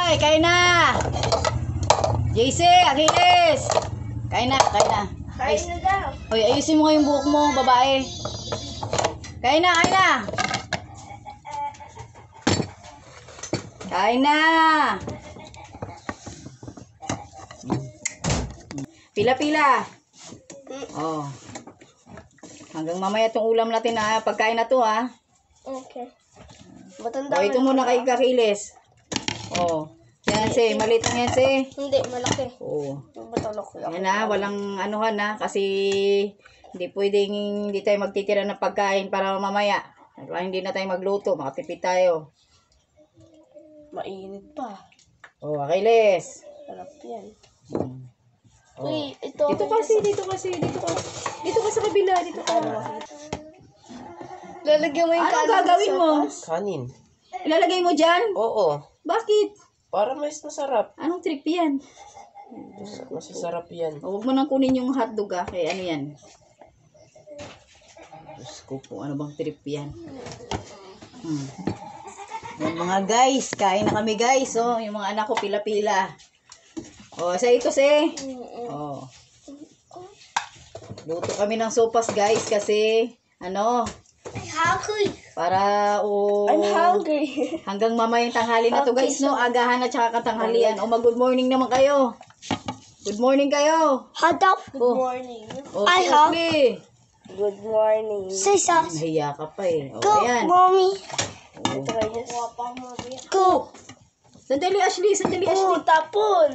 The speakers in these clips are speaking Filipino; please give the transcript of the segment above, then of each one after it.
Hoy, kain na! JC, Achilles! Kain na, kain na. Kain na daw. Hoy, ayusin mo nga yung buhok mo, babae. Kain na, kain na! Kain na! Pila-pila. Oh. Hanggang mamaya itong ulam natin na pagkain na to ha. Okay. Matanda. O, ito muna kay Achilles. Oh. Yan si, maliit lang yan si. Hindi, malaki. Oh. Matalok lang. Yan na, walang anuhan na kasi hindi pwedeng hindi tayo magtitira ng pagkain para mamaya. Hindi na tayo magluto, makatipid tayo. Mainit pa. Oh, Achilles. Sarap yan. Oh. Uy, ito. Dito ka sa kabila, dito ka. Lalagyan mo yung Anong gagawin mo? Kanin. Ilalagay mo dyan? Oo. Bakit? Para mas masarap. Anong trip yan? Masasarap yan. O, huwag mo nang kunin yung hotdog ah, kaya ano yan? Diyos ko po, ano bang trip yan? Yan mga guys, kain na kami guys, oh, yung mga anak ko pila-pila. Oh, sa ito si. Oh. Luto kami ng sopas guys kasi ano, Hungry. para I'm hungry. hanggang mamayang tanghali na to guys, no? Agahan at saka katanghalian. O mag-good morning naman kayo. Good morning kayo. Hot dog. Good Oh. morning. O, Ay, si ha? Ashley. Good morning. Say sauce. Nahiya ka pa eh. O, Go, ayan. mommy. O. Go. Sandali Ashley, sandali Ashley. Tapon.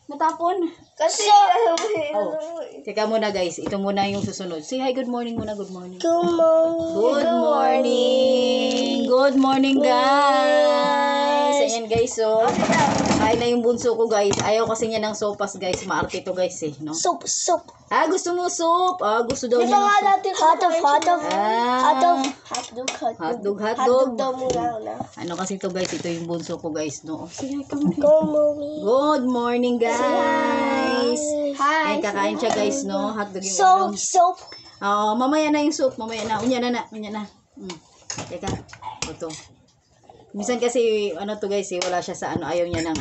Matapon. Kasi, Oh. Teka muna guys, ito muna yung susunod. Say hi, good morning muna, good morning. Good morning. Good morning. Good morning guys. Ayan guys, so kain na yung bunso ko guys. Ayaw kasi niya ng sopas guys. Maarte to guys eh, no? Soup, soup. Ah, gusto mo soup? Ah, gusto daw Di niya ba ng nga soup. natin hotdog. Ah. Hotdog. Hotdog. daw muna na. Ano kasi to guys, ito yung bunso ko guys, no? Oh, say hi ka muna. Go, mommy. Good morning guys. Hi. Ayan, kakain siya guys, no? Hotdog yung Soup, ulam. soup. Oo, mamaya na yung soup, mamaya na. Unya na. Teka, ito. Minsan kasi, ano to guys, eh, wala siya sa ano, ayaw niya ng,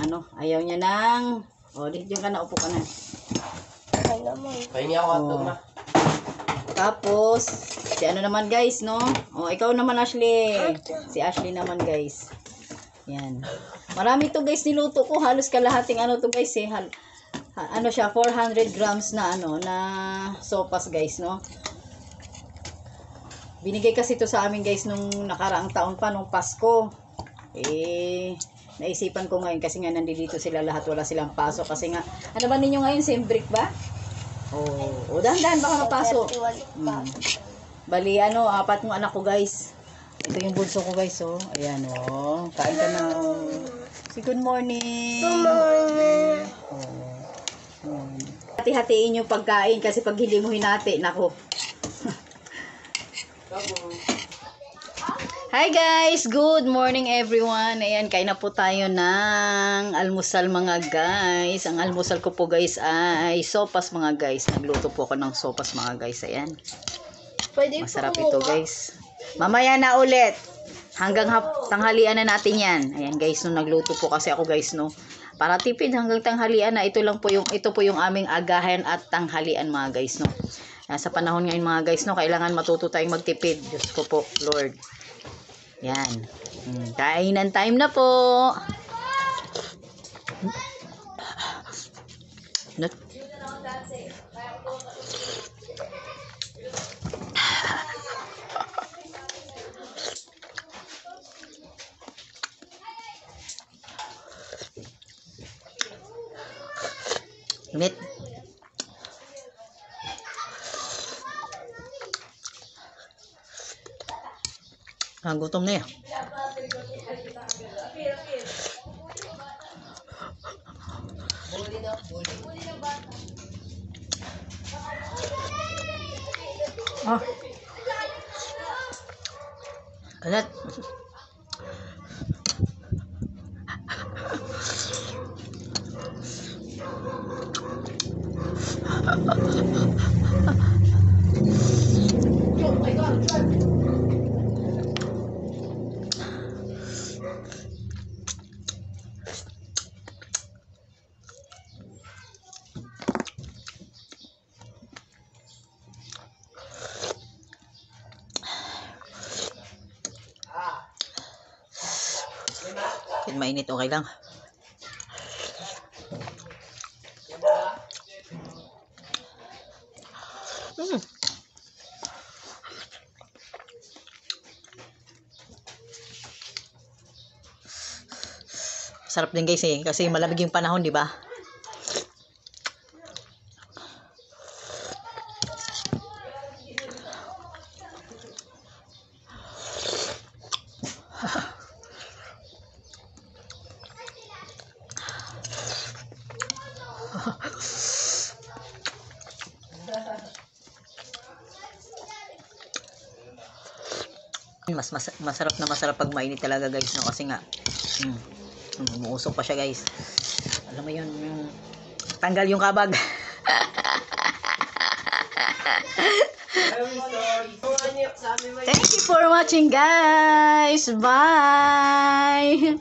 diyan ka na, upo ka na. Ay naman. Pahingi ako hotdog na. Tapos, si ano naman guys, no? O, ikaw naman Ashley. Si Ashley naman guys. Yan. Marami to guys niluto ko, halos kalahating ano to guys eh. Ano siya, 400 grams na ano, na sopas guys, no? Binigay kasi to sa amin guys nung nakaraang taon pa, nung Pasko. Eh, naisipan ko ngayon kasi nga nandito sila lahat, wala silang pasok. Kasi nga, ano ba ninyo ngayon, same break ba? Oh, dahan-dahan baka mapasok. Bali, ano, 4 ng anak ko guys. Ito yung bunso ko guys, oh. Ayan, oh. Kain ka na. Say good morning. Good morning. Hati-hatiin yung pagkain kasi pag hindi mo hinati, nako. Hi guys! Good morning everyone! Ayan, kain na po tayo ng almusal mga guys. Ang almusal ko po guys ay sopas mga guys. Nagluto po ako ng sopas mga guys. Ayan. Masarap ito guys. Mamaya na ulit. Hanggang tanghalian na natin yan. Ayan guys, nung nagluto po kasi ako guys, no. Para tipid hanggang tanghalian na, ito po yung aming agahan at tanghalian mga guys, no. Sa panahon ngayon mga guys, no, kailangan matuto tayong magtipid. Diyos ko po, Lord. Yan. Kainan time na po. Init. Gutom na yan. Kalat. Kahit mainit, okay lang. Mm. Sarap din guys eh, kasi malamig yung panahon, di ba? Masarap na masarap pag mainit talaga guys, no? Kasi nga umuusok pa siya guys. Alam mo yun, yung tanggal yung kabag. Thank you for watching guys. Bye.